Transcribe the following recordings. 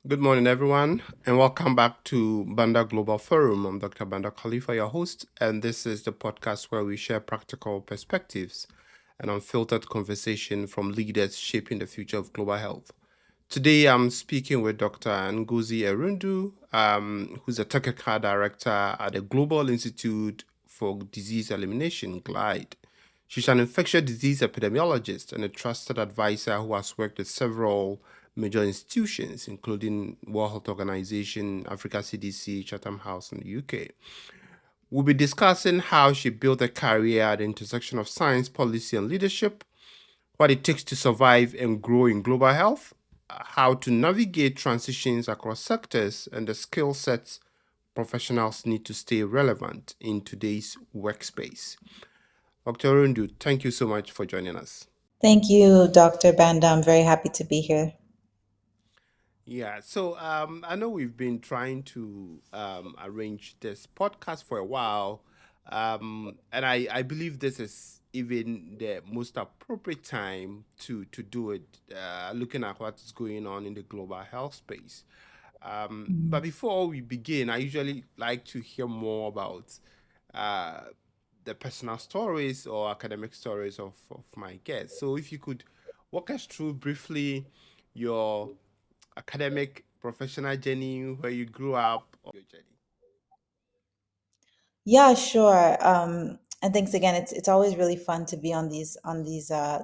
Good morning, everyone, and welcome back to Banda Global Forum. I'm Dr. Banda Khalifa, your host, and this is the podcast where we share practical perspectives and unfiltered conversation from leaders shaping the future of global health. Today, I'm speaking with Dr. Ngozi Erundu, who's a technical director at the Global Institute for Disease Elimination, GLIDE. She's an infectious disease epidemiologist and a trusted advisor who has worked with several major institutions, including World Health Organization, Africa CDC, Chatham House, and the UK. We'll be discussing how she built a career at the intersection of science, policy, and leadership, what it takes to survive and grow in global health, how to navigate transitions across sectors, and the skill sets professionals need to stay relevant in today's workspace. Dr. Rundu, thank you so much for joining us. Thank you, Dr. Banda. I'm very happy to be here. I know we've been trying to arrange this podcast for a while, and I believe this is even the most appropriate time to do it, looking at what's going on in the global health space. But Mhm. before we begin, I usually like to hear more about uh, the personal stories or academic stories of my guests. So if you could walk us through briefly your academic professional journey, where you grew up, or your journey. Yeah, sure. And thanks again. It's always really fun to be on these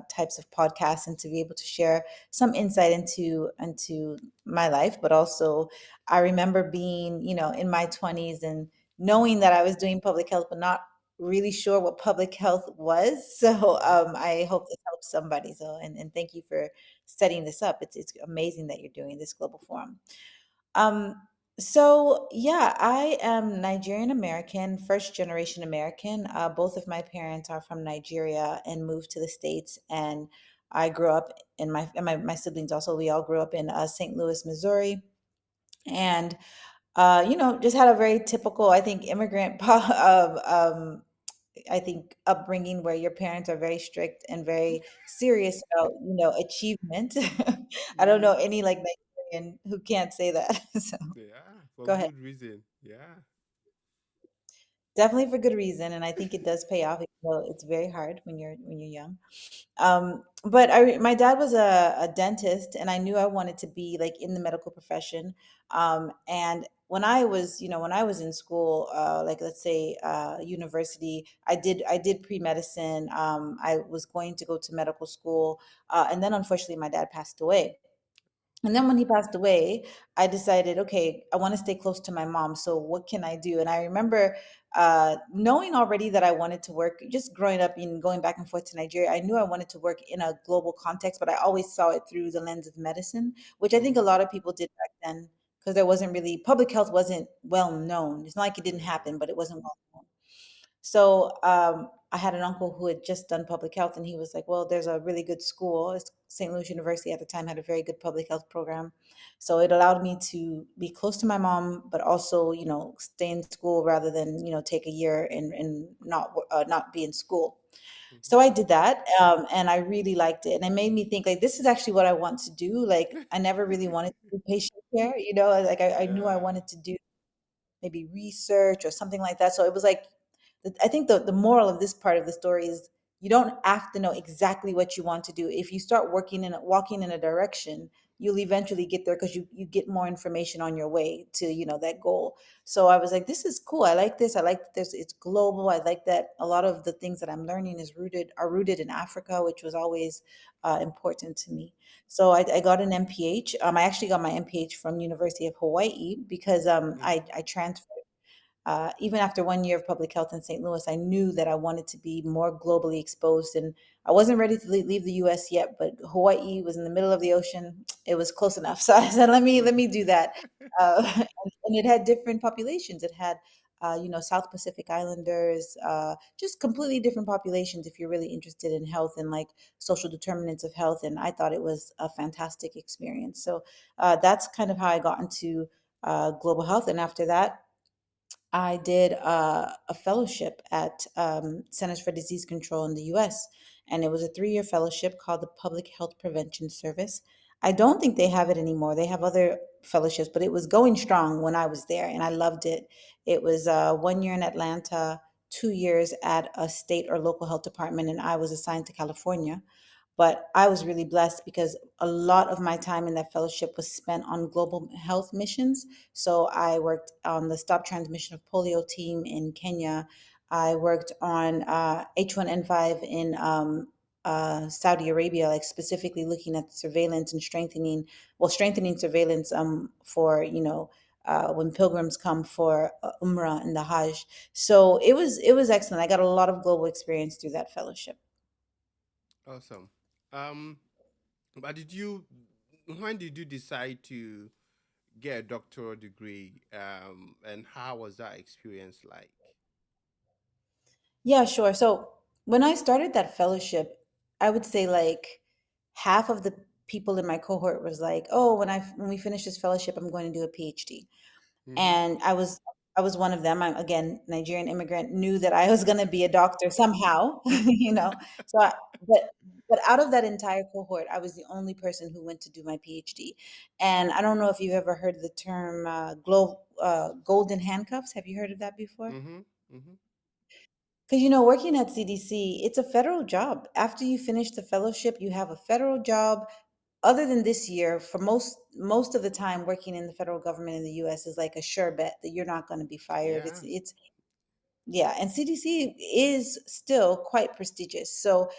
types of podcasts and to be able to share some insight into my life. But also, I remember being, in my 20s and knowing that I was doing public health, but not really sure what public health was. So I hope this helps somebody. So and thank you for setting this up. It's amazing that you're doing this global forum. Um, so yeah, I am Nigerian American, first generation American. Both of my parents are from Nigeria and moved to the States, and I grew up in my siblings also. We all grew up in St. Louis, Missouri, and just had a very typical, I think, immigrant I think upbringing where your parents are very strict and very serious about achievement. I don't Hmm. know any like Nigerian who can't say that. So Yeah, for go ahead. good reason. Yeah. Definitely for good reason, and I think it does pay off, even though it's very hard when you're young. But my dad was a dentist, and I knew I wanted to be like in the medical profession. And when I was in school, like let's say university, I did pre medicine. I was going to go to medical school, and then unfortunately, my dad passed away. And then when he passed away, I decided, okay, I want to stay close to my mom. So what can I do? And I remember knowing already that I wanted to work, just growing up and going back and forth to Nigeria, I knew I wanted to work in a global context, but I always saw it through the lens of medicine, which I think a Hmm. lot of people did back then because there wasn't really, public health wasn't well known. It's not like it didn't Yeah. happen, but it wasn't well known. So I had an uncle who had just done public health, and he was like, "Well, there's a really good school. St. Louis University at the time had a very good public health program, so it allowed me to be close to my mom, but also, stay in school rather than take a year and not be in school." So I did that, and I really liked it, and it made me think like this is actually what I want to do. Like I never really wanted to do patient care, like I knew I Yeah. wanted to do maybe research or something like that. So it was like, I think the moral of this part of the story is you don't have to know exactly what you want to do. If you start walking in a direction, you'll eventually get there because you get more information on your way to that goal. So I was like, this is cool. I like this. I like that there's it's global. I like that a lot of the things that I'm learning are rooted in Africa, which was always important to me. So I got an MPH. I actually got my MPH from University of Hawaii because Hmm. I transferred. Even after 1 year of public health in St. Louis, I knew that I wanted to be more globally exposed, and I wasn't ready to leave the U.S. yet. But Hawaii was in the middle of the ocean; it was close enough. So I said, "Let me do that." And it had different populations. It had South Pacific Islanders, just completely different populations if you're really interested in health and like social determinants of health. And I thought it was a fantastic experience. So that's kind of how I got into global health. And after that, I did a fellowship at Centers for Disease Control in the US, and it was a 3-year fellowship called the Public Health Prevention Service. I don't think they have it anymore. They have other fellowships, but it was going strong when I was there, and I loved it. It was 1 year in Atlanta, 2 years at a state or local health department, and I was assigned to California. But I was really blessed because a lot of my time in that fellowship was spent on global health missions. So I worked on the stop transmission of polio team in Kenya. I worked on H1N5 in Saudi Arabia, like specifically looking at surveillance and strengthening, well, strengthening surveillance for, when pilgrims come for Umrah and the Hajj. So it was excellent. I got a lot of global experience through that fellowship. Awesome. Um, but when did you decide to get a doctoral degree? And how was that experience like? Yeah, sure. So when I started that fellowship, I would say like half of the people in my cohort was like, "Oh, when we finish this fellowship, I'm going to do a PhD." Mm-hmm. And I was one of them. I'm again Nigerian immigrant, knew that I was going to be a doctor somehow, you know. So, but out of that entire cohort, I was the only person who went to do my PhD. And I don't know if you've ever heard the term golden handcuffs. Have you heard of that before? Mm-hmm. Mm-hmm. Because working at CDC, it's a federal job. After you finish the fellowship, you have a federal job. Other than this year, for most of the time, working in the federal government in the U.S. is like a sure bet that you're not going to be fired. It's Yeah. it's yeah, and CDC is still quite prestigious. So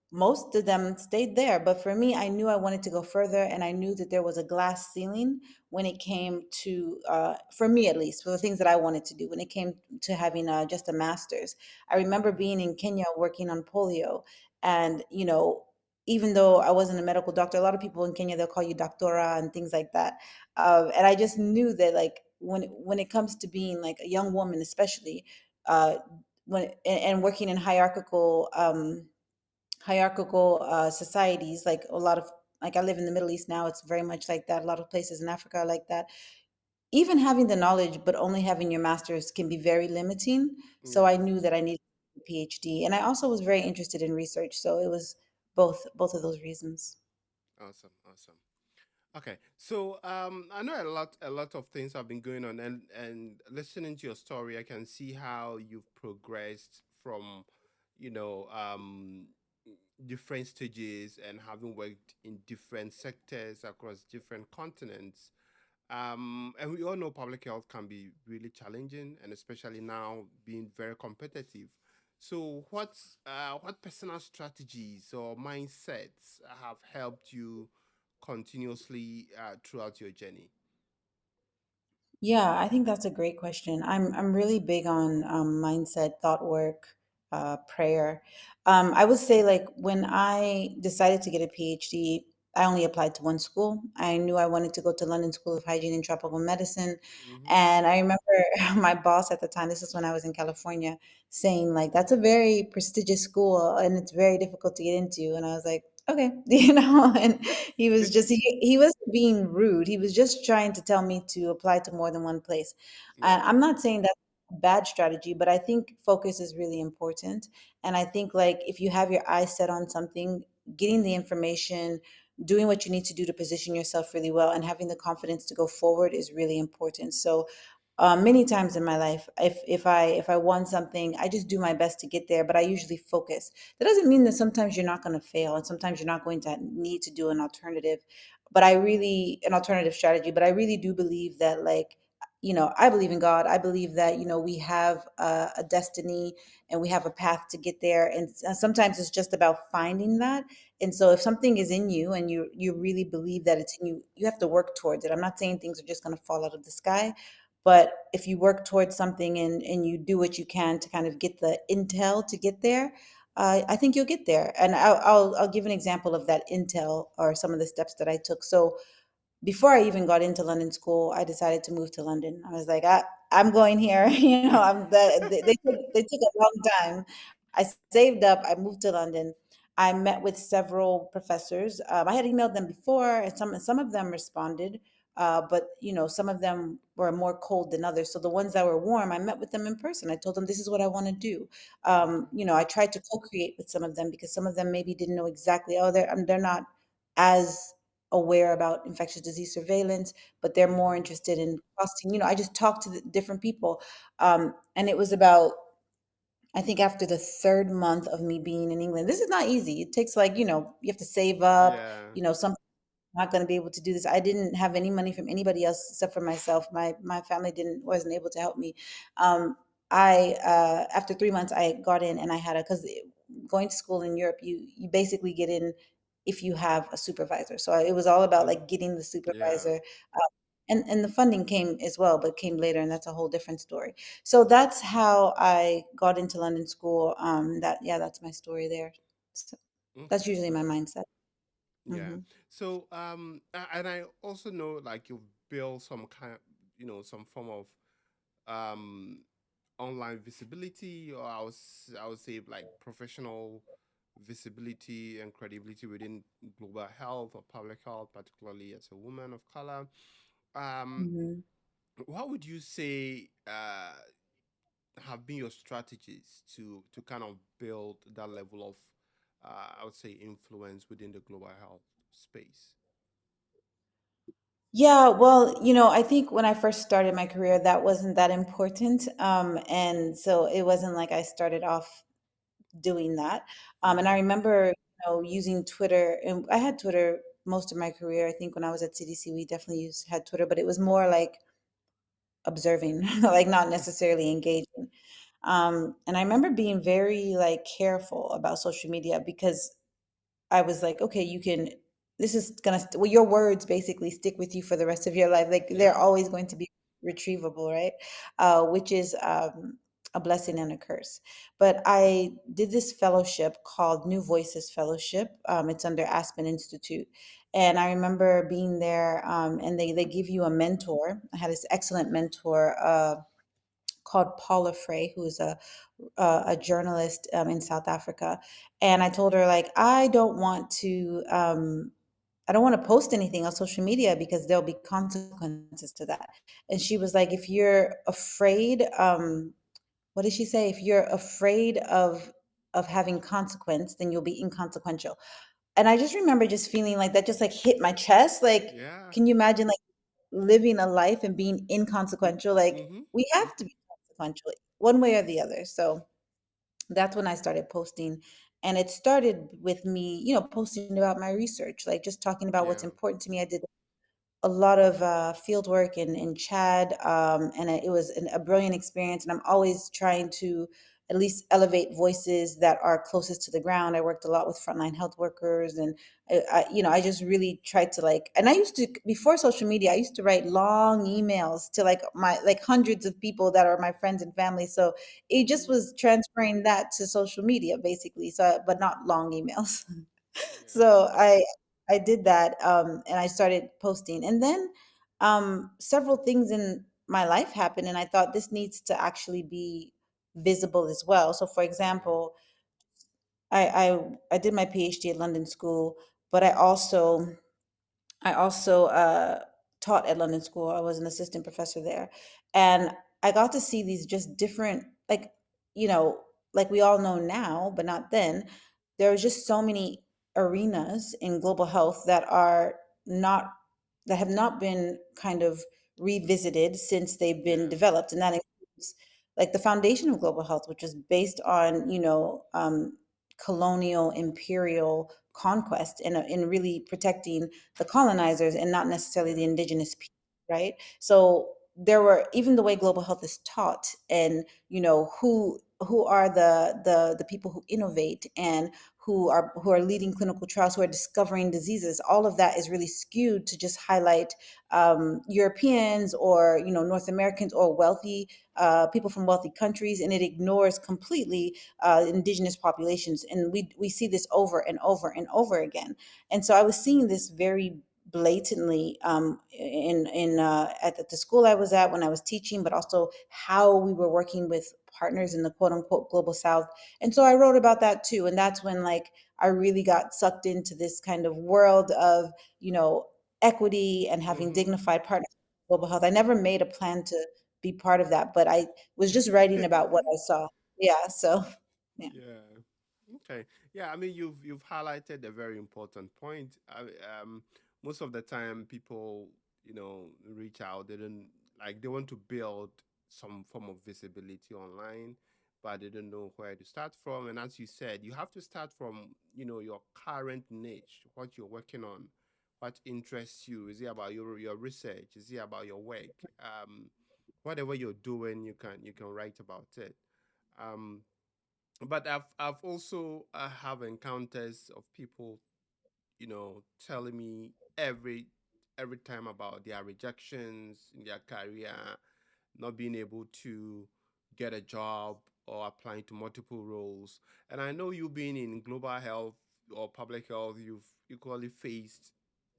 most of them stayed there. But for me, I knew I wanted to go further, and I knew that there was a glass ceiling when it came to, for me at least, for the things that I wanted to do, when it came to having just a master's. I remember Mm-hmm. being in Kenya working on polio, and, even though I wasn't a medical doctor, a lot of people in Kenya, they'll call you doctora and things like that. And I just knew that, like, when it comes to being like a young woman, especially, uh, and working in hierarchical societies, like a lot of, like, I live in the Middle East now, it's very much like that. A lot of places in Africa are like that. Even having the knowledge but only having your master's can be very limiting. So I Yeah. knew that I needed a PhD, and I also was very interested in research. So it was both of those reasons. Awesome. Awesome. Okay, so I know a lot of things have been going on, and listening to your story, I can see how you've progressed from, you know, different stages and having worked in different sectors across different continents. And we all know public health can be really challenging, and especially now being very competitive. So, what personal strategies or mindsets have helped you continuously throughout your journey? Yeah, I think that's a great question. I'm really big on mindset, thought work, prayer. I would say, like, when I decided to get a PhD, I only applied to one school. I knew I wanted to go to London School of Hygiene and Tropical Medicine, Mm-hmm. and I remember my boss at the time. This is when I was in California, saying like, "That's a very prestigious school, and it's very difficult to get into." And I was like, "Okay," and he wasn't being rude. He was just trying to tell me to apply to more than one place. And Yeah. I'm not saying that's a bad strategy, but I think focus is really important. And I think, like, if you have your eyes set on something, getting the information, doing what you need to do to position yourself really well, and having the confidence to go forward is really important. So many times in my life, if I want something, I just do my best to get there, but I usually focus. That doesn't mean that sometimes you're not going to fail, and sometimes you're not going to need to do an alternative strategy. But I really do believe that, like, I believe in God. I believe that, we have a destiny, and we have a path to get there. And sometimes it's just about finding that. And so if something is in you and you really believe that it's in you, you have to work towards it. I'm not saying things are just going to fall out of the sky, but if you work towards something, and you do what you can to kind of get the intel to get there, I think you'll get there. And I'll give an example of that intel, or some of the steps that I took. So before I even got into London school, I decided to move to London. I was like, I'm going here. They took a long time. I saved up. I moved to London. I met with several professors. I had emailed them before, and some of them responded, but some of them were more cold than others. So the ones that were warm, I met with them in person. I told them this is what I want to do. Okay. I tried to co-create with some of them, because some of them maybe didn't know exactly. Oh, they're not as aware about infectious disease surveillance, but they're more Mm-hmm. interested in costing. I just talked to the different people, and it was about, I think, after the third month of me being in England. This is not easy. It takes, like, you have to save up. Yeah. Some not going to be able to do this. I didn't have any money from anybody else except for myself. My family didn't wasn't able to help me. Um, I After 3 months, I got in, and I had a because going to school in Europe, you basically get in if you have a supervisor. So it was all about Mm. like getting the Yeah. supervisor. And the funding came as well, but came later, and that's a whole different story. So that's how I got into London school. That's my story there. So that's Okay. usually my mindset. Yeah. Hmm. So, and I also know like you've built some kind, some form of um online visibility, or I would say like professional visibility and credibility within global health or public health, particularly as a woman of color. Um, Hmm. what would you say have been your strategies to kind of build that level of I would say influence within the global health space? Yeah, well, I think when I first started my career, that wasn't that important. And so it wasn't like I started off doing that. And I Mm-hmm. remember, using Twitter, and I had Twitter most of my career. I think when I was at CDC, we definitely had Twitter, but it was more like observing, like not necessarily engaging. And I remember being very like careful about social media because I was like, okay, this is gonna, well, your words basically stick with you for the rest of your life. Like they're Yeah. always going to be retrievable, right? Which is a blessing and a curse. But I did this fellowship called New Voices Fellowship. It's under Aspen Institute. And I remember being there, and they give you a mentor. I had this excellent mentor, called Paula Frey, who is a journalist, in South Africa. And I told her, like, I don't want to post anything on social media because there'll be consequences to that. And she was like, if you're afraid, what did she say? If you're afraid of having consequence, then you'll be inconsequential. And I just remember just feeling like that just like hit my chest. Like, Yeah. can you imagine like living a life and being inconsequential? Like, Mm-hmm. we have to be consequential one way or the other. So that's when I started posting. And it started with me, posting about my research, like just talking about what's Yeah. important to me. I did a lot of field work in Chad, and it was a brilliant experience. And I'm always trying to at least elevate voices that are closest to the ground. I worked a lot with frontline health workers, and I just really tried to like. And I used to, before social media, I used to write long emails to like my like hundreds of people that are my friends and family. So it just was transferring that to social media, basically. So, but not long emails. Yeah. So I did that, and I started posting, and then several things in my life happened, and I thought this needs to actually be visible as well. So, for Yeah. example, I did my PhD at London School, but I also taught at London School. I was an assistant professor there, and I got to see these just different, like, you know, like we all know now, but not then. There was just so many arenas in global health not that have not been kind of revisited since they've been Yeah. developed, and that includes like the foundation of global health, which is based on colonial imperial conquest and in really protecting the colonizers and not necessarily the Yeah. indigenous people, right? So there were, even the way global health is taught, and who are the people who innovate and who are leading clinical trials, who are discovering diseases. All of that is really skewed to just highlight Europeans or North Americans or wealthy people from wealthy countries, and it ignores completely indigenous populations. And we see this over and over and over again. And so I was seeing this very blatantly, at the school I was at when I was teaching, but also how we were working with partners in the quote unquote global south. And so I wrote about that too. And that's when like I really got sucked into this kind of world of, equity and having Mm-hmm. dignified partners in global health. I never made a plan to be part of that, but I was just writing about what I saw. Yeah. So yeah. Yeah. Okay. Yeah. I mean, you've highlighted a very important point. most of the time people, reach out. They don't like they want to build some form of visibility online, but they don't know where to start from. And as you said, you have to start from, your current niche, what you're working on, what interests you. Is it about your research? Is it about your work? Whatever you're doing, you can write about it. Um, but I've also have encounters of people, telling me every time about their rejections in their career, not being able to get a job or applying to multiple roles. And I know you being in global health or public health, you've equally faced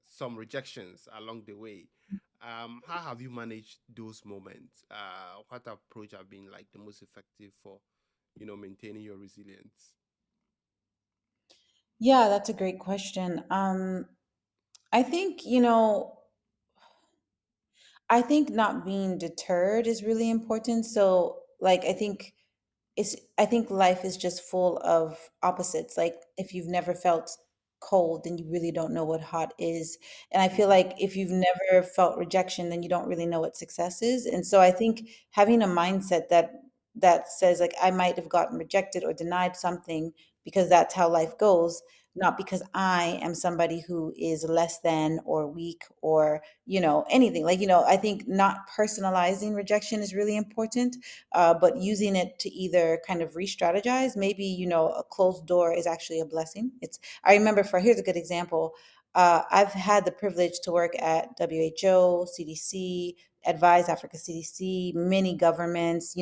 some rejections along the way. How have you managed those moments? What approach have been like the most effective for, maintaining your resilience? Yeah, that's a great question. I think, I think not being deterred is really important. So, like, I think life is just full of opposites. Like, if you've never felt cold, then you really don't know what hot is. And I feel Mm-hmm. like if you've never felt rejection, then you don't really know what success is. And so I think having a mindset that says, like, I might have gotten rejected or denied something because that's how life goes, not because I am somebody who is less than or weak or, anything. Like, I think not personalizing rejection is really important, but using it to either kind of re-strategize. Maybe, a closed door is actually a blessing. I remember, here's a good example. I've had the privilege to work at WHO, CDC, advise Africa CDC, many governments,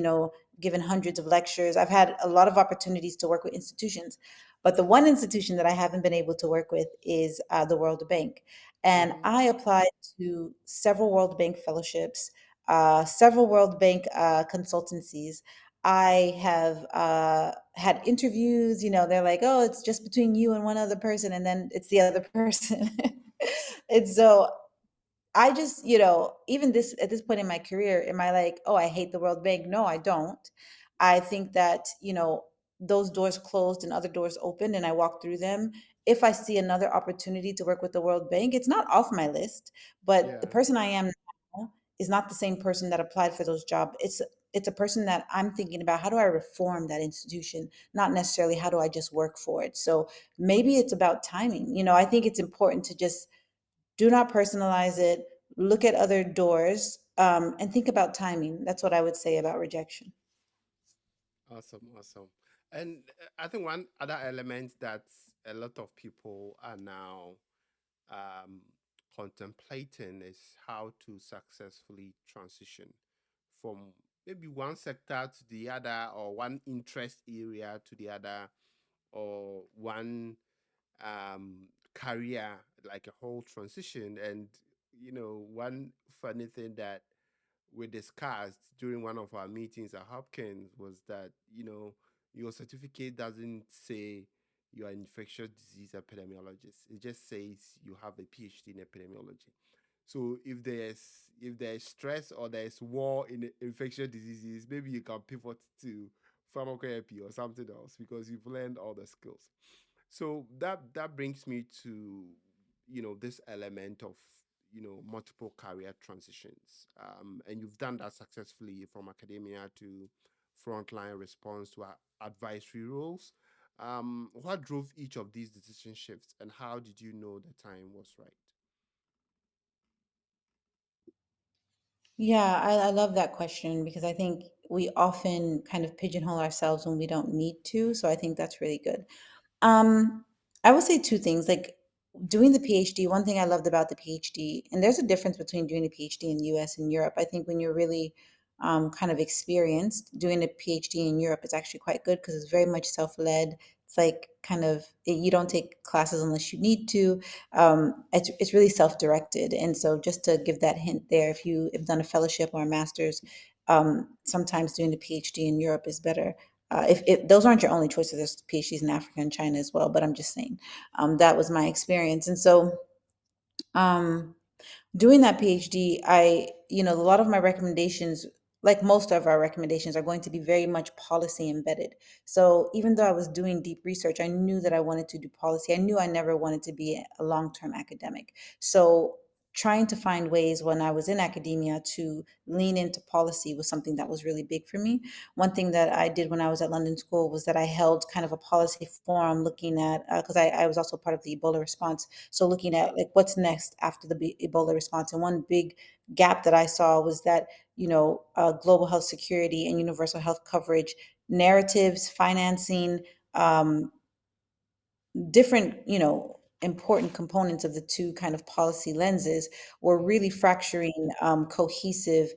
given hundreds of lectures. I've had a lot of opportunities to work with institutions. But the one institution that I haven't been able to work with is the World Bank. And Mm-hmm. I applied to several World Bank fellowships, several World Bank consultancies. I have had interviews. They're like, "Oh, it's just between you and one other person," and then it's the other person. And so I just, even this at this point in my career, am I like, oh, I hate the World Bank? No, I don't. I think that, those doors closed and other doors opened and I walk through them. If I see another opportunity to work with the World Bank, it's not off my list, but the Yeah. person I am now is not the same person that applied for those jobs. It's a person that I'm thinking about, how do I reform that institution, not necessarily how do I just work for it. So maybe it's about timing. I think it's important to just do not personalize it. Look at other doors, and think about timing. That's what I would say about rejection. Awesome, awesome. And I think one other element that a lot of people are now um, contemplating is how to successfully transition from maybe one sector to the other, or one interest area to the other, or one career, like a whole transition. And, one funny thing that we discussed during one of our meetings at Hopkins was that, your certificate doesn't say you're an infectious disease epidemiologist. It just says you have a PhD in epidemiology. So if there's stress or there's war in the infectious diseases, maybe you can pivot to pharmacotherapy or something else because you've learned all the skills. So that brings me to, this element of, multiple career transitions, and you've done that successfully from academia to frontline response to advisory roles. What drove each of these decision shifts, and how did you know the time was right? Yeah, I love that question because I think we often kind of pigeonhole ourselves when we don't need to. So I think that's really good. Um, I would say two things. Like doing the PhD, one thing I loved about the PhD, and there's a difference between doing a PhD in the US and Europe. I think when you're really kind of experienced, doing a PhD in Europe is actually quite good because it's very much self-led. It's like kind of you don't take classes unless you need to. It's really self-directed, and so just to give that hint there, if you have done a fellowship or a master's, sometimes doing the PhD in Europe is better. If those aren't your only choices, there's PhDs in Africa and China as well. But I'm just saying, that was my experience, and so um, doing that PhD, a lot of my recommendations. like most of our recommendations, are going to be very much policy embedded. So even though I was doing deep research, I knew that I wanted to do policy. I knew I never wanted to be a long-term academic. So trying to find ways when I was in academia to lean into policy was something that was really big for me. One thing that I did when I was at London School was that I held kind of a policy forum looking at, because I was also part of the Ebola response. So looking at like what's next after the Ebola response. And one big gap that I saw was that global health security and universal health coverage narratives, financing, um, different, important components of the two kind of policy lenses were really fracturing cohesive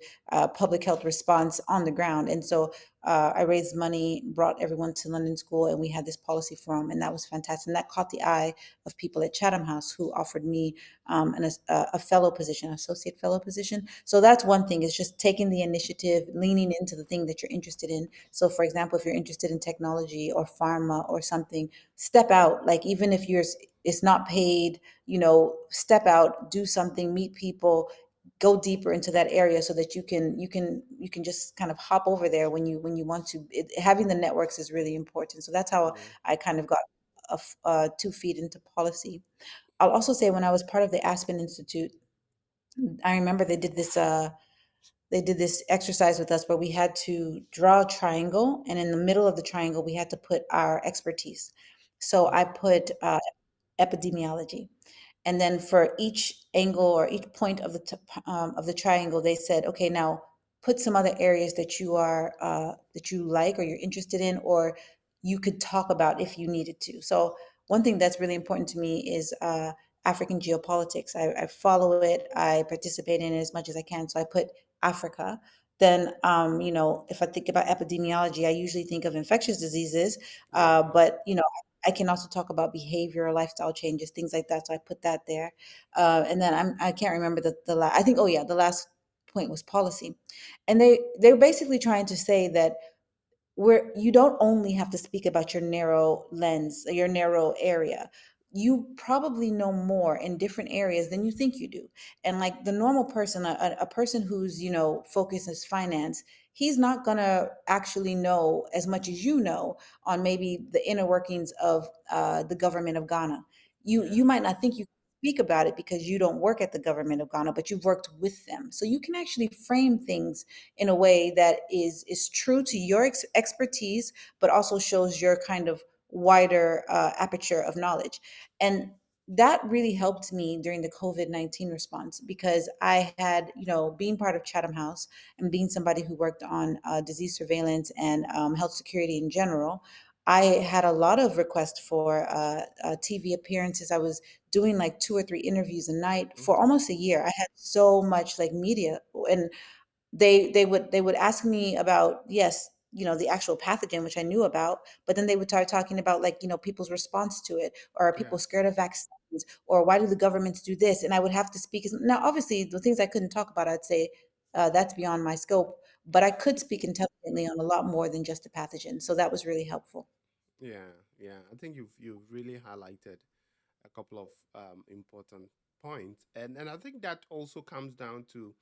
public health response on the ground. And so I raised money, brought everyone to London School, and we had this policy forum, and that was fantastic. And that caught the eye of people at Chatham House who offered me a fellow position, associate fellow position. So that's one thing, is just taking the initiative, leaning into the thing that you're interested in. So, for example, if you're interested in technology or pharma or something, step out. Like even if it's not paid, step out, do something, meet people, go deeper into that area so that you can just kind of hop over there when you want to. Having the networks is really important. So that's how Yeah. I kind of got 2 feet into policy. I'll also say when I was part of the Aspen Institute, I remember they did this exercise with us where we had to draw a triangle, and in the middle of the triangle we had to put our expertise. So I Okay. put epidemiology, and then for each angle or each point of the triangle, they said, okay, now put some other areas that you like or you're interested in, or you could talk about if you needed to. So one thing that's really important to me is African geopolitics. I follow it. I participate in it as much as I can. So I put Africa. Then, if I think about epidemiology, I usually think of infectious diseases, Yeah, of course. but I can also talk about behavior, lifestyle changes, things like that. So I put that there. And then I can't remember I think, oh yeah, the last point was policy. And they're basically trying to say that where you don't only have to speak about your narrow lens, your narrow area. You probably know more in different areas than you think you do. And like the normal person, a person who's, focused is finance, he's not going to actually know as much as you know on maybe the inner workings of the government of Ghana. You Yeah. might not think you speak about it because you don't work at the government of Ghana, but you've worked with them. So you can actually frame things in a way that is true to your expertise, but also shows your kind of wider aperture of knowledge. And that really helped me during the COVID-19 response, because I had, being part of Chatham House and being somebody who worked on disease surveillance and health security in general. I had a lot of requests for TV appearances. I was doing like 2 or 3 interviews a night for Okay. almost a year. I had so much like media, and they would ask me about, yes, the actual pathogen, which I knew about, but then they would start talking about, like, people's response to it, or are Yeah. people scared of vaccines, or why do the governments do this, and I would have to speak. Now obviously the things I couldn't talk about, I'd say that's beyond my scope, but I could speak intelligently on a lot more than just a pathogen, so that was really helpful. Yeah. Yeah. I think you've really highlighted a couple of important points, and I think that also comes down to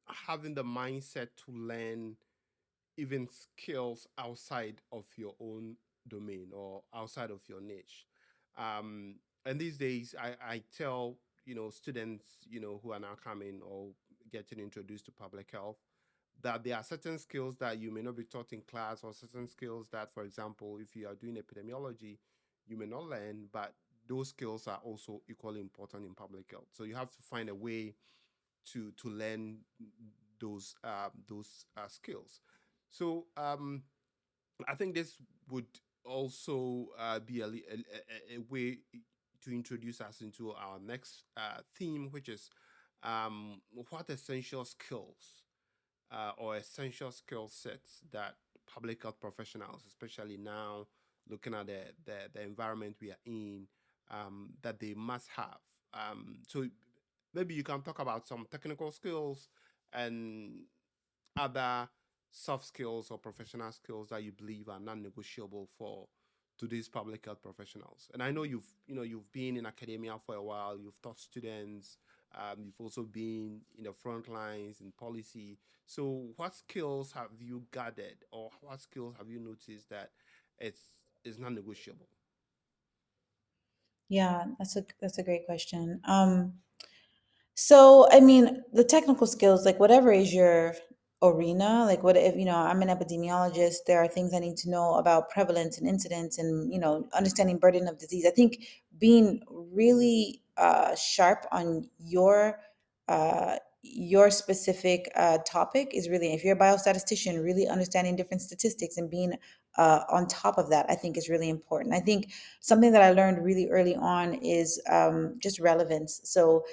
having the mindset to learn even skills outside of your own domain or outside of your niche. Um, and these days, I tell students who are now coming or getting introduced to public health that there are certain skills that you may not be taught in class, or certain skills that, for example, if you are doing epidemiology, you may not learn, but those skills are also equally important in public health. So you have to find a way to learn those skills. So I think this would also be a way to introduce us into our next theme, which is what essential skills or essential skill sets that public health professionals, especially now looking at the environment we are in, that they must have. So maybe you can talk about some technical skills and other soft skills or professional skills that you believe are non-negotiable for today's public health professionals. And I know you've been in academia for a while. You've taught students. You've also been in the front lines in policy. So, what skills have you gathered, or what skills have you noticed that it's non negotiable? Yeah, that's a great question. So, I mean, the technical skills, like whatever is your arena, like what if, I'm an epidemiologist, there are things I need to know about prevalence and incidence and, understanding burden of disease. I think being really sharp on your specific topic is really, if you're a biostatistician, really understanding different statistics and being on top of that, I think is really important. I think something that I learned really early on is just relevance. So,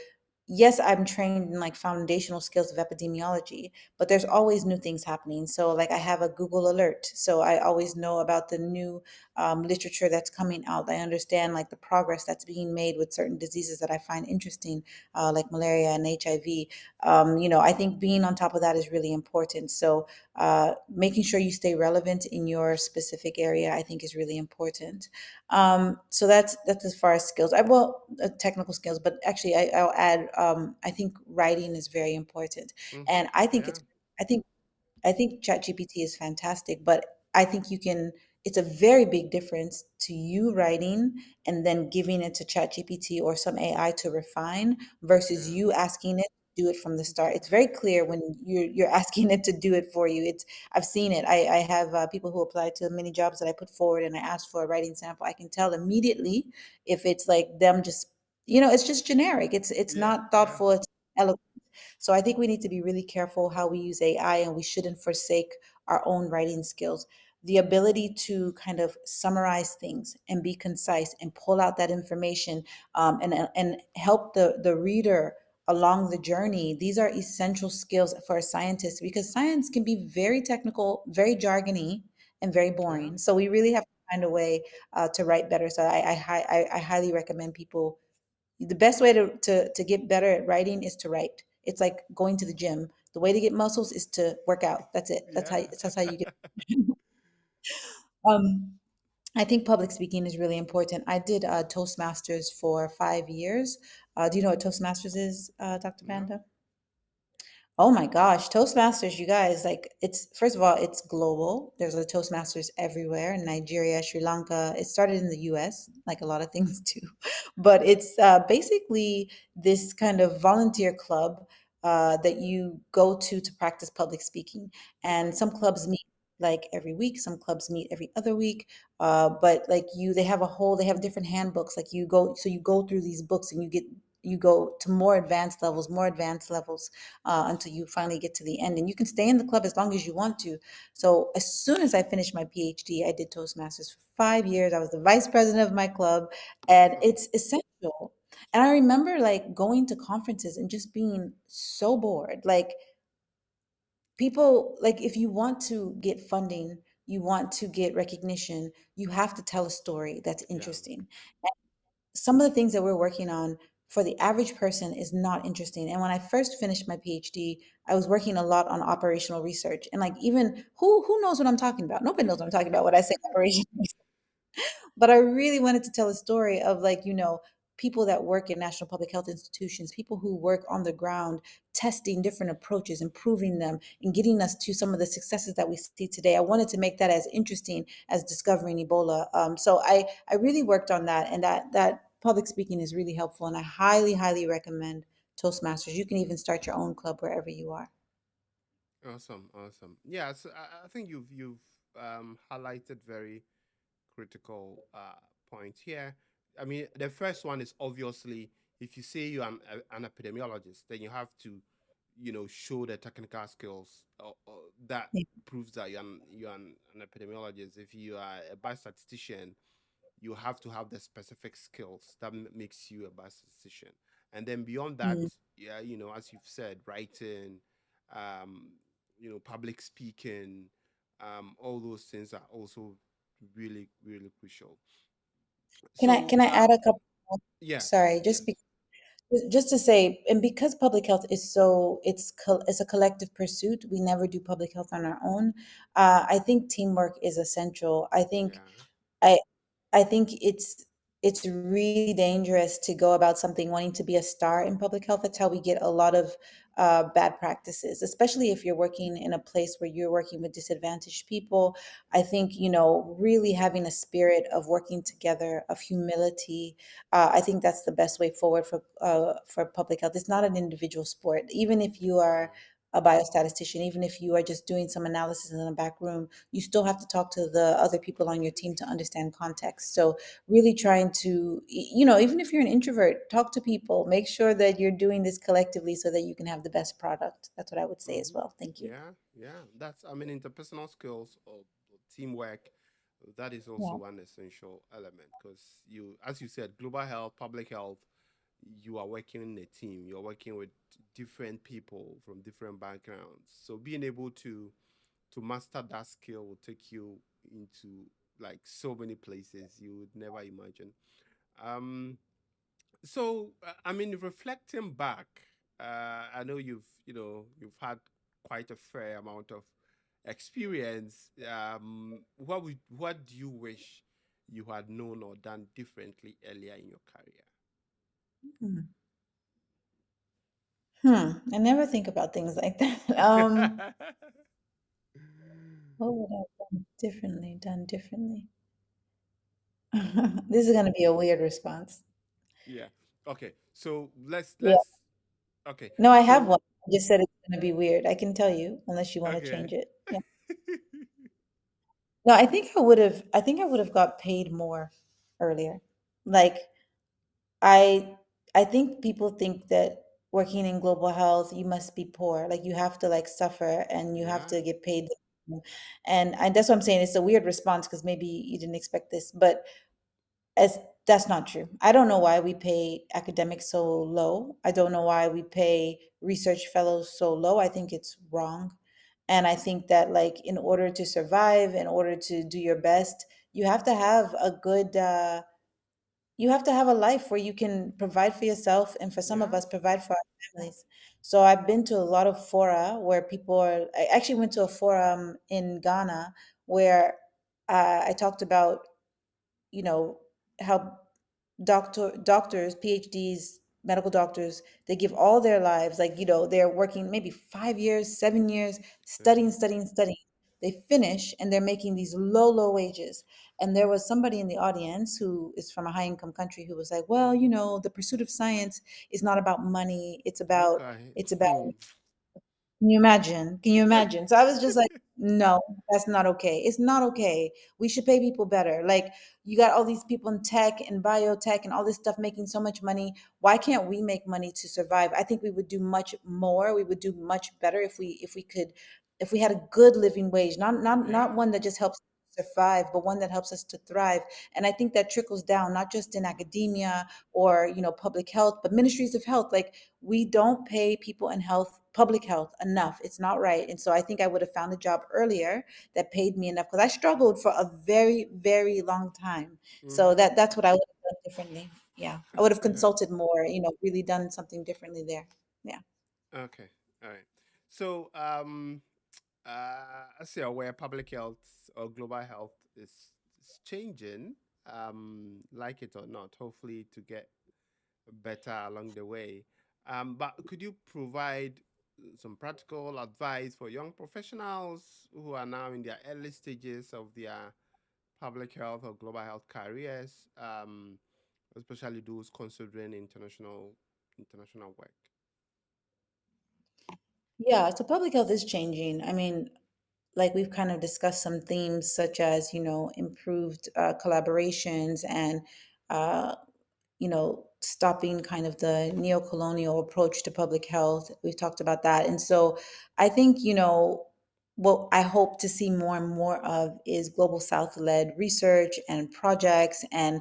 yes, I'm trained in like foundational skills of epidemiology, but there's always new things happening. So, like, I have a Google alert. So, I always know about the new literature that's coming out. I understand like the progress that's being made with certain diseases that I find interesting, like malaria and HIV. I think being on top of that is really important. So, making sure you stay relevant in your specific area, I think, is really important. So that's as far as skills. Technical skills, but actually, I'll add. I think writing is very important, Mm-hmm. and I think Yeah. it's. I think ChatGPT is fantastic, but I think you can. It's a very big difference to you writing and then giving it to ChatGPT or some AI to refine versus Yeah. you asking it to do it from the start. It's very clear when you're asking it to do it for you. I've seen it. I have people who apply to many jobs that I put forward, and I ask for a writing sample. I can tell immediately if it's like them just it's just generic. It's Yeah. not Yeah. thoughtful. It's eloquent. So I think we need to be really careful how we use AI, and we shouldn't forsake our own writing skills. The ability to kind of summarize things and be concise and pull out that information, and help the reader along the journey. These are essential skills for a scientist because science can be very technical, very jargony, and very Yeah. boring. So we really have to find a way to write better. So I highly recommend people, the best way to get better at writing is to write. It's like going to the gym. The way to get muscles is to work out. That's it. Yeah. That's how you get. um I think public speaking is really important. I did Toastmasters for 5 years. Do you know what Toastmasters is, Dr. No. Panda? Oh my gosh, Toastmasters, you guys, like, it's, first of all, it's global. There's a Toastmasters everywhere in Nigeria, Sri Lanka. It started in the US, like a lot of things do. But it's basically this kind of volunteer club that you go to practice public speaking. And Okay. some clubs meet like every week, some clubs meet every other week. But like they have different handbooks. Like you go through these books and you go to more advanced levels until you finally get to the end. And you can stay in the club as long as you want to. So as soon as I finished my PhD, I did Toastmasters for 5 years. I was the vice president of my club, and Awesome. it's essential. And I remember like going to conferences and just being so bored. Like, people, like, if you want to get funding, you want to get recognition, you have to tell a story that's Yeah. interesting. Some of the things that we're working on for the average person is not interesting. And when I first finished my PhD, I was working a lot on operational research. And like, even who knows what I'm talking about? Nobody knows what I'm talking about when I say operational. But I really wanted to tell a story of, like, people that work in national public health institutions, people who work on the ground, testing different approaches, improving them, and getting us to some of the successes that we see today. I wanted to make that as interesting as discovering Ebola. So I really worked on that, and that public speaking is really helpful, and I highly, highly recommend Toastmasters. You can even start your own club wherever you are. Awesome. Awesome. Yeah. So I think you've highlighted very critical point here. I mean, the first one is obviously if you say you're an epidemiologist, then you have to, show the technical skills that Yeah. proves that you're an epidemiologist. If you are a biostatistician, you have to have the specific skills that makes you a biostatistician. And then beyond that, Mm. yeah, as you've said, writing, um, public speaking, all those things are also really, really crucial. So, Can I add a couple more? yes, Sorry, yes, just to say, and because public health is so, it's a collective pursuit. We never do public health on our own. I think teamwork is essential. yeah, I I think it's. it's really dangerous to go about something wanting to be a star in public health. That's how we get a lot of bad practices, especially if you're working in a place where you're working with disadvantaged people. I think, really having a spirit of working together, of humility. I think that's the best way forward for public health. It's not an individual sport. Even if you are Yeah. a biostatistician, even if you are just doing some analysis in the back room, you still have to talk to the other people on your team to understand context. So really trying to, even if you're an introvert, talk to people, make sure that you're doing this collectively so that you can have the best product. That's what I would say as Mm-hmm. well. Thank you. Yeah, yeah. That's, I mean, interpersonal skills or teamwork, that is Yeah. also an essential element because as you said, global health, public health, you are working in a team. You're working with different people from different backgrounds. So being able to master that skill will take you into like so many places you would never imagine. Um, so, I mean, reflecting back, I know you've had quite a fair amount of experience. What do you wish you had known or done differently earlier in your career? Hmm. I never think about things like that. What would I have done differently? This is going to be a weird response. Yeah. Okay. So let's Yeah. let's okay. No, I have So one. I just said it's going to be weird. I can tell you, unless you want to change okay. it. Yeah. No, I think I would have got paid more earlier. Like, I I think people think that working in global health, you must be poor. Like, you have to like suffer and you have Yeah. to get paid. And that's what I'm saying. It's a weird response because maybe you didn't expect this, but as that's not true. I don't know why we pay academics so low. I don't know why we pay research fellows so low. I think it's wrong. And I think that, like, in order to survive, in order to do your best, you have to have a good you have to have a life where you can provide for yourself, and for some of Yeah. us, provide for our families. So I've been to a lot of fora where people are. I actually went to a forum in Ghana where I talked about, you know, how doctors, PhDs, medical doctors, they give all their lives, like, they're working maybe 5 years, 7 years, studying, Mhm. studying, studying. They finish and they're making these low, low wages. And there was somebody in the audience who is from a high income country who was like, well, the pursuit of science is not about money. It's about, Okay. it's about can you imagine? Can you imagine? So I was just like, no, that's not okay. It's not okay. We should pay people better. Like, you got all these people in tech and biotech and all this stuff making so much money. Why can't we make money to survive? I think we would do much more. We would do much better if we had a good living wage, not Yeah. one that just helps survive, but one that helps us to thrive. And I think that trickles down not just in academia or, public health, but ministries of health. Like, we don't pay people in health, public health, enough. It's not right. And so I think I would have found a job earlier that paid me enough, because I struggled for a very, very long time. So Mm-hmm. that's what I would have done differently. Yeah. I would have consulted more, really done something differently there. Yeah. Okay. All right. So, as you're aware, public health or global health is changing, like it or not, hopefully to get better along the way. But could you provide some practical advice for young professionals who are now in their early stages of their public health or global health careers, especially those considering international work? Yeah. So public health is changing. I mean, like, we've kind of discussed some themes such as, improved collaborations and uh, stopping kind of the neo-colonial approach to public health. We've talked about that. And so I think, what I hope to see more and more of is global South-led research and projects, and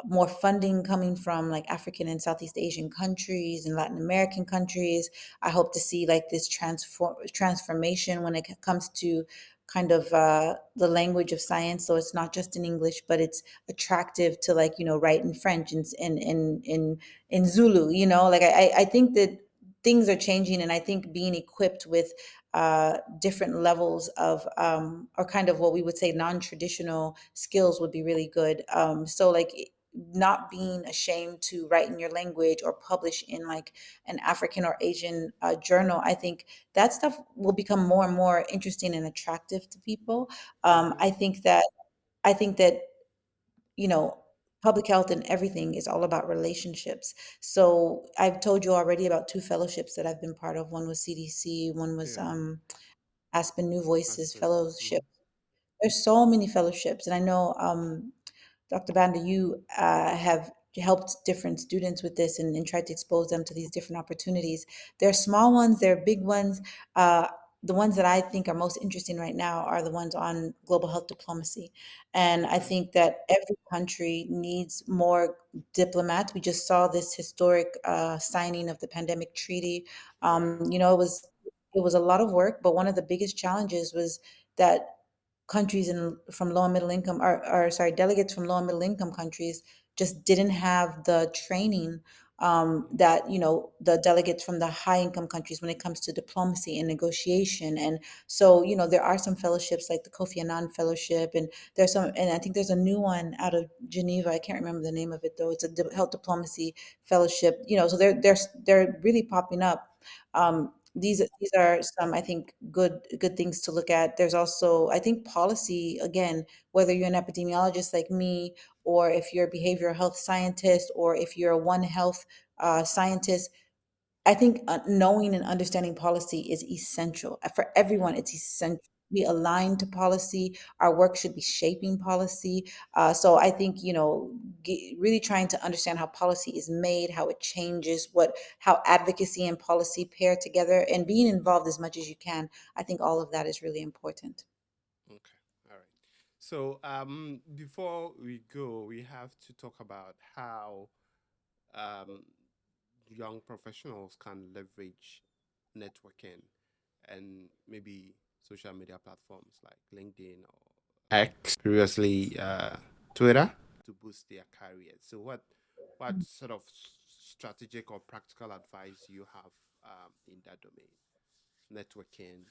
more funding coming from like African and Southeast Asian countries and Latin American countries. I hope to see like this transformation when it comes to kind of the language of science. So it's not just in English, but it's attractive to, like, write in French and in Zulu. Like, I think that things are changing, and I think being equipped with different levels of or kind of what we would say non-traditional skills would be really good. So, like, not being ashamed to write in your language or publish in like an African or Asian journal. I think that stuff will become more and more interesting and attractive to people. Mm-hmm. I think that you know, public health and everything is all about relationships. So I've told you already about two fellowships that I've been part of. One was CDC, one was Yeah. Aspen New Voices Aspen. Fellowship. Mm-hmm. There's so many fellowships, and I know Dr. Banda, you have helped different students with this and tried to expose them to these different opportunities. There are small ones, there are big ones. Uh, the ones that I think are most interesting right now are the ones on global health diplomacy. And I Okay. think that every country needs more diplomats. We just saw this historic signing of the pandemic treaty. Right. It was a lot of work, but one of the biggest challenges was that countries in from low and middle income or sorry, delegates from low and middle income countries just didn't have the training that the delegates from the high income countries when it comes to diplomacy and negotiation. And so there are some fellowships like the Kofi Annan Fellowship, and there's some, and I think there's a new one out of Geneva. I can't remember the name of it though. It's a health diplomacy fellowship. So they're really popping up. These are some, I think, good things to look at. There's also, I think, policy again, whether you're an epidemiologist like me, or if you're a behavioral health scientist, or if you're a One Health scientist. I think knowing and understanding policy is essential for everyone. Yeah. It's essential. We align to policy. Our work should be shaping policy. So I think really trying to understand how policy is made, how it changes, how advocacy and policy pair together, and being involved as much as you can. I think all of that is really important. Okay. All right. So before we go, we have to talk about how um, young professionals can leverage networking and maybe social media platforms like LinkedIn or X, previously Twitter, to boost their careers. So, what sort of strategic or practical advice you have in that domain, networking,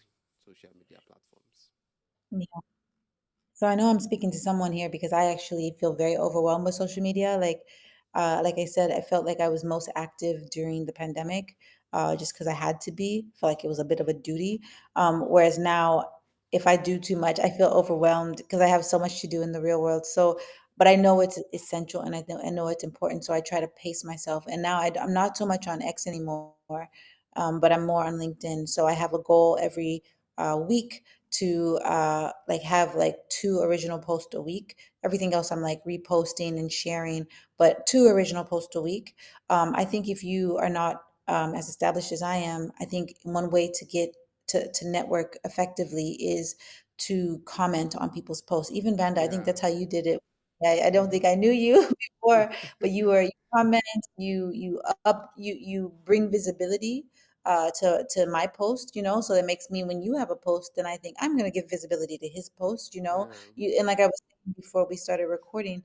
social media platforms? Yeah. So I know I'm speaking to someone here because I actually feel very overwhelmed with social media. Like I said, I felt like I was most active during the pandemic, just because I had to be. Felt like it was a bit of a duty. Whereas now, if I do too much, I feel overwhelmed because I have so much to do in the real world. So, but I know it's essential, and I know it's important. So I try to pace myself. And now I'm not so much on X anymore, but I'm more on LinkedIn. So I have a goal every week to like have like two original posts a week. Everything else I'm like reposting and sharing, but two original posts a week. I think if you are not as established as I am, I think one way to get to network effectively is to comment on people's posts. Even Vanda, I think Yeah. that's how you did it. I don't Mm-hmm. think I knew you before, but you comment, you bring visibility to my post, so that makes me, when you have a post, then I think I'm going to give visibility to his post, Yeah. and like I was saying before we started recording,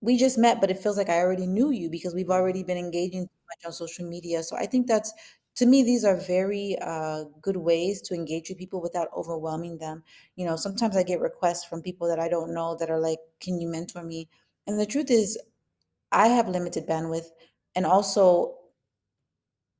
we just met, but it feels like I already knew you because we've Mm-hmm. already been engaging so much on social media. So I think that's, to me, these are very good ways to engage with people without overwhelming them. Sometimes I get requests from people that I don't know that are like, can you mentor me? And the truth is, I have limited bandwidth. And also,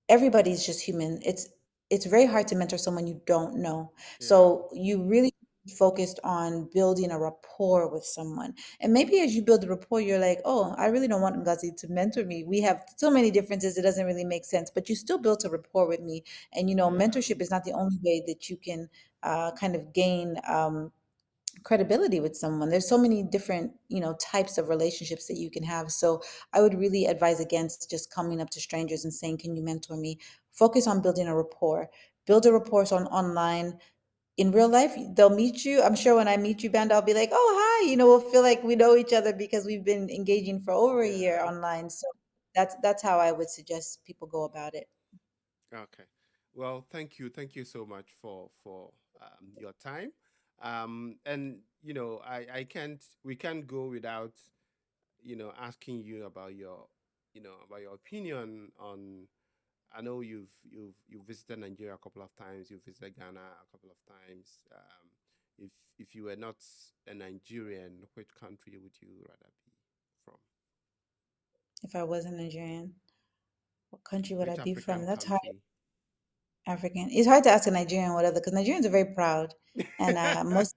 everybody's just human. It's very hard to mentor someone you don't know. Yeah. So you really focused on building a rapport with someone. And maybe as you build a rapport, you're like, oh, I really don't want Ngozi to mentor me. We have so many differences, it doesn't really make sense. But you still built a rapport with me. And Yeah. mentorship is not the only way that you can kind of gain credibility with someone. There's so many different types of relationships that you can have. So I would really advise against just coming up to strangers and saying, can you mentor me? Focus on building a rapport. Build a rapport on online. In real life, they'll meet you. I'm sure when I meet you, Band, I'll be like, oh, hi. We'll feel like we know each other because we've been engaging for over a year Yeah. online. So that's how I would suggest people go about it. Okay. Well, thank you. Thank you so much for your time. And I can't. We can't go without asking you about your opinion on. I know you've visited Nigeria a couple of times. You've visited Ghana a couple of times. If you were not a Nigerian, which country would you rather be from? if I wasn't Nigerian? What country would I Which be African from? That's hard. country? African. It's hard to ask a Nigerian what other, because Nigerians are very proud, and most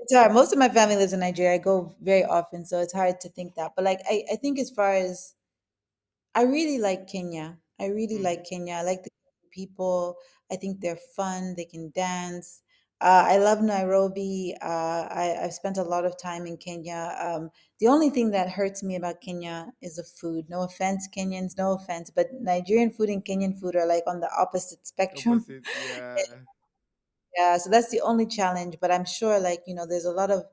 it's hard. Most of my family lives in Nigeria. I go very often, so it's hard to think that. But like, I think as far as I really like Kenya. I really Mm-hmm. like Kenya. I like the people. I think they're fun. They can dance. I love Nairobi. I've spent a lot of time in Kenya. The only thing that hurts me about Kenya is the food. No offense, Kenyans, no offense, but Nigerian food and Kenyan food are like on the opposite spectrum. Opposite, yeah. Yeah, so that's the only challenge. But I'm sure, like, there's a lot of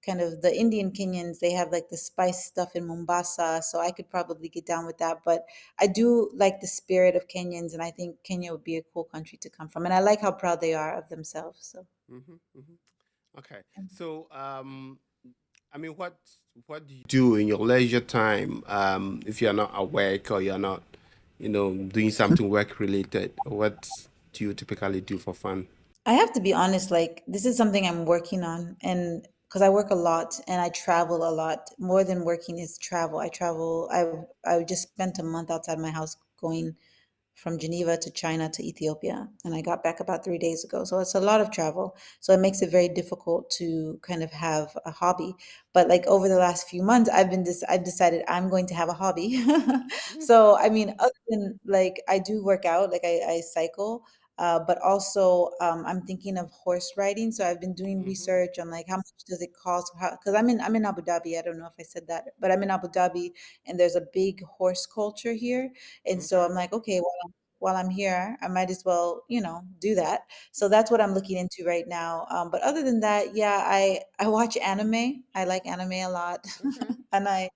kind of the Indian Kenyans, they have like the spice stuff in Mombasa. So I could probably get down with that. But I do like the spirit of Kenyans, and I think Kenya would be a cool country to come from. And I like how proud they are of themselves. So Mm-hmm, mm-hmm. Okay. So, I mean, what do you do in your leisure time if you're not at work or you're not, doing something work related? What do you typically do for fun? I have to be honest, like, this is something I'm working on. And because I work a lot and I travel a lot, more than working is travel. I travel. I just spent a month outside my house going from Geneva to China to Ethiopia, and I got back about 3 days ago. So it's a lot of travel. So it makes it very difficult to kind of have a hobby. But like over the last few months, I've decided I'm going to have a hobby. So I mean, other than like I do work out, like I cycle. But also, I'm thinking of horse riding. So I've been doing Mm-hmm. research on like how much does it cost? Because I'm in Abu Dhabi. I don't know if I said that, but I'm in Abu Dhabi, and there's a big horse culture here. And so Okay. I'm like, okay, while I'm here, I might as well, do that. So that's what I'm looking into right now. But other than that, yeah, I watch anime. I like anime a lot, Okay. and I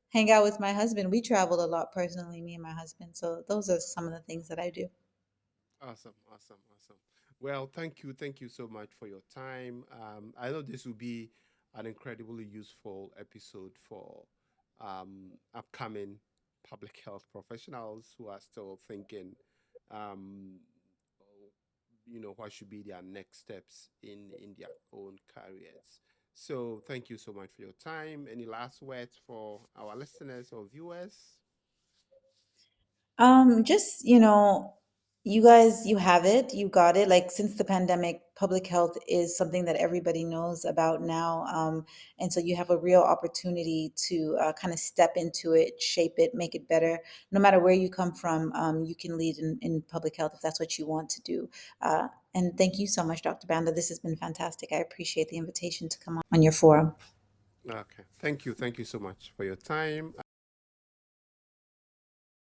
hang out with my husband. We travel a lot personally, me and my husband. So those are some of the things that I do. Awesome, awesome, awesome. Well, thank you so much for your time. I know this will be an incredibly useful episode for upcoming public health professionals who are still thinking, um, what should be their next steps in their own careers. So, thank you so much for your time. Any last words for our listeners or viewers? Just, you guys, you have it, you got it. Like since the pandemic, public health is something that everybody knows about now. And so you have a real opportunity to kind of step into it, shape it, make it better. No matter where you come from, you can lead in public health if that's what you want to do. And thank you so much, Dr. Banda. This has been fantastic. I appreciate the invitation to come on your forum. Okay. Thank you. Thank you so much for your time.